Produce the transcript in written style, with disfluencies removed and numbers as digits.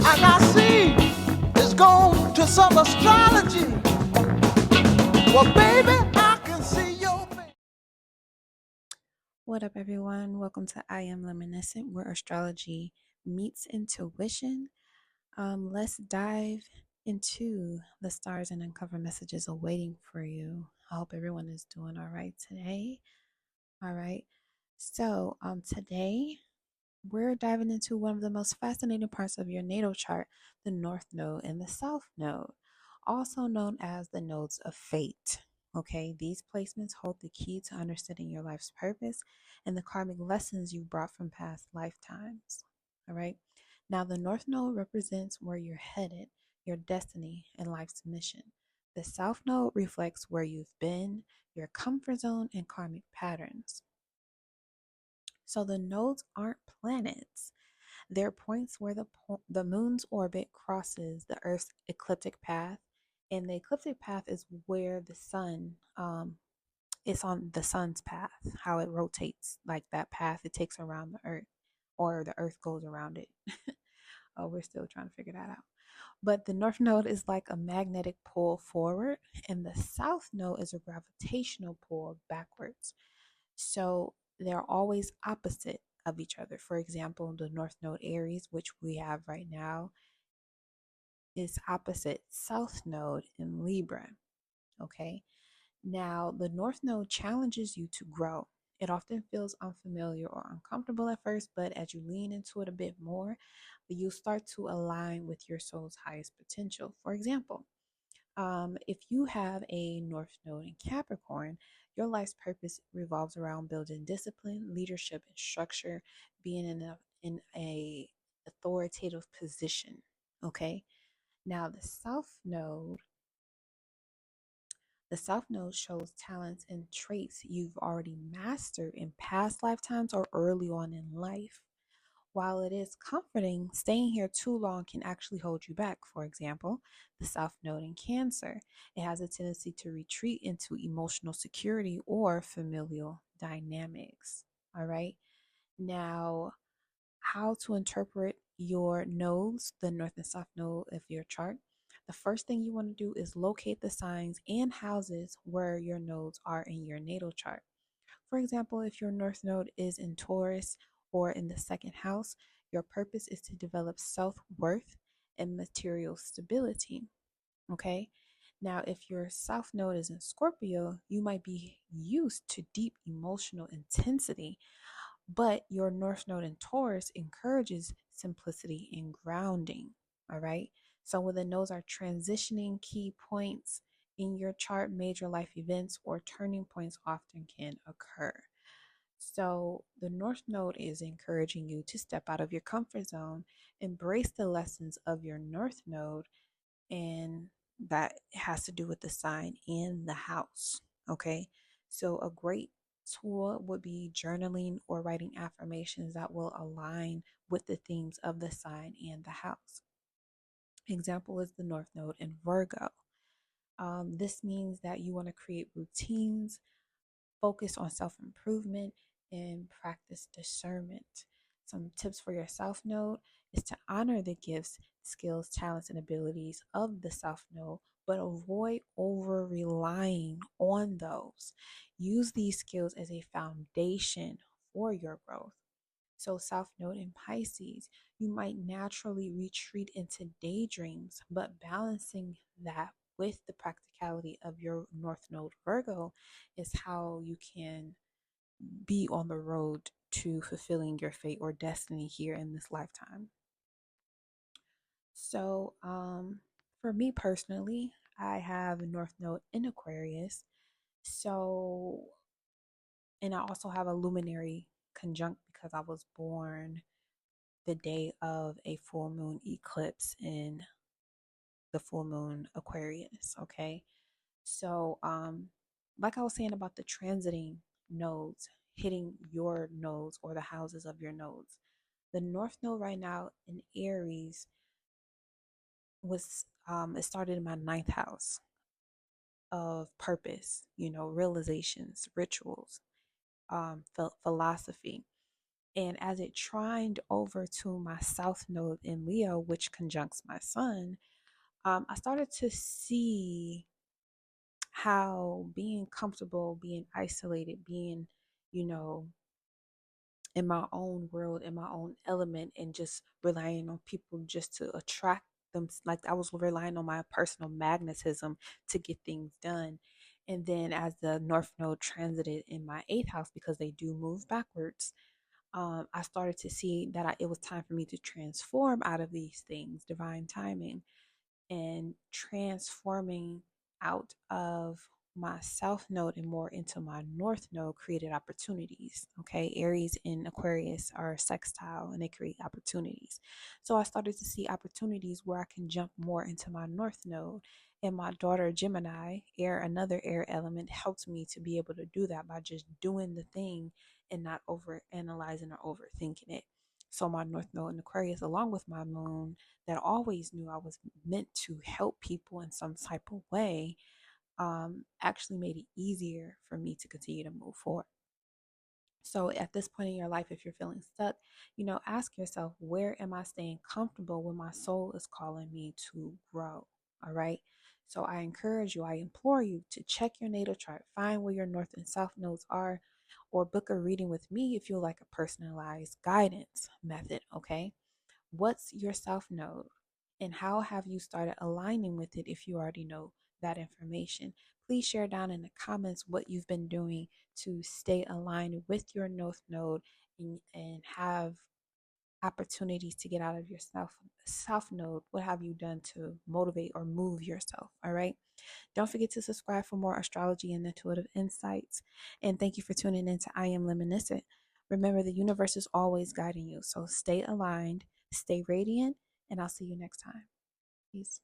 And I see it's gone to some astrology. Well, baby, I can see your face. What up, everyone? Welcome to I Am Luminescent, where astrology meets intuition. Let's dive into the stars and uncover messages awaiting for you. I hope everyone is doing all right today. All right. So, today we're diving into one of the most fascinating parts of your natal chart, the North Node and the South Node, also known as the nodes of fate. Okay, these placements hold the key to understanding your life's purpose and the karmic lessons you brought from past lifetimes. All right, now the North Node represents where you're headed, your destiny, and life's mission. The South Node reflects where you've been, your comfort zone, and karmic patterns. So the nodes aren't planets. They're points where the moon's orbit crosses the Earth's ecliptic path, and the ecliptic path is where the sun it's on the sun's path, how it rotates, like that path it takes around the Earth, or the Earth goes around it. Oh, we're still trying to figure that out. But the North Node is like a magnetic pull forward, and the South Node is a gravitational pull backwards. So they're always opposite of each other. For example, the North Node Aries, which we have right now, is opposite South Node in Libra. Okay. Now, the North Node challenges you to grow. It often feels unfamiliar or uncomfortable at first, but as you lean into it a bit more, you start to align with your soul's highest potential. For example, if you have a North Node in Capricorn, your life's purpose revolves around building discipline, leadership, and structure, being in a authoritative position. Okay. Now the South Node shows talents and traits you've already mastered in past lifetimes or early on in life. While it is comforting, staying here too long can actually hold you back. For example, the South Node in Cancer. It has a tendency to retreat into emotional security or familial dynamics. All right. Now, how to interpret your nodes, the North and South Node of your chart. The first thing you want to do is locate the signs and houses where your nodes are in your natal chart. For example, if your North Node is in Taurus or in the second house, your purpose is to develop self worth and material stability. Okay. Now, if your South Node is in Scorpio, you might be used to deep emotional intensity, but your North Node in Taurus encourages simplicity and grounding. All right. So when the nodes are transitioning key points in your chart, major life events or turning points often can occur. So the North Node is encouraging you to step out of your comfort zone, embrace the lessons of your North Node, and that has to do with the sign and the house. Okay. So a great tool would be journaling or writing affirmations that will align with the themes of the sign and the house. Example is the North Node in Virgo. This means that you want to create routines, focus on self improvement, and practice discernment. Some tips for your South Node is to honor the gifts, skills, talents, and abilities of the South Node, but avoid over relying on those. Use these skills as a foundation for your growth. So, South Node in Pisces, you might naturally retreat into daydreams, but balancing that with the practicality of your North Node Virgo is how you can be on the road to fulfilling your fate or destiny here in this lifetime. So, for me personally, I have a North Node in Aquarius. So, and I also have a luminary conjunct because I was born the day of a full moon eclipse in the full moon Aquarius. Okay. So, like I was saying about the transiting nodes hitting your nodes or the houses of your nodes, the North Node right now in Aries was it started in my ninth house of purpose, realizations, rituals, philosophy. And as it trined over to my South Node in Leo, which conjuncts my Sun, I started to see how being comfortable, being isolated, being, you know, in my own world, in my own element, and just relying on people just to attract them. Like I was relying on my personal magnetism to get things done. And then as the North Node transited in my eighth house, because they do move backwards, I started to see that it was time for me to transform out of these things, divine timing, and transforming out of my south node and more into my north node created opportunities. Okay, Aries and Aquarius are sextile and they create opportunities. So I started to see opportunities where I can jump more into my north node. And my daughter Gemini, air, another air element, helped me to be able to do that by just doing the thing and not over analyzing or overthinking it. So my north node in Aquarius, along with my moon, that always knew I was meant to help people in some type of way, actually made it easier for me to continue to move forward. So at this point in your life, if you're feeling stuck, ask yourself, where am I staying comfortable when my soul is calling me to grow? All right. So I encourage you, I implore you to check your natal chart, find where your north and south nodes are, or book a reading with me if you like a personalized guidance method. Okay. What's your south node? And how have you started aligning with it if you already know that information? Please share down in the comments what you've been doing to stay aligned with your north node and have opportunities to get out of your south node. What have you done to motivate or move yourself? All right. Don't forget to subscribe for more astrology and intuitive insights. And thank you for tuning in to I Am Luminescent. Remember, the universe is always guiding you. So stay aligned, stay radiant, and I'll see you next time. Peace.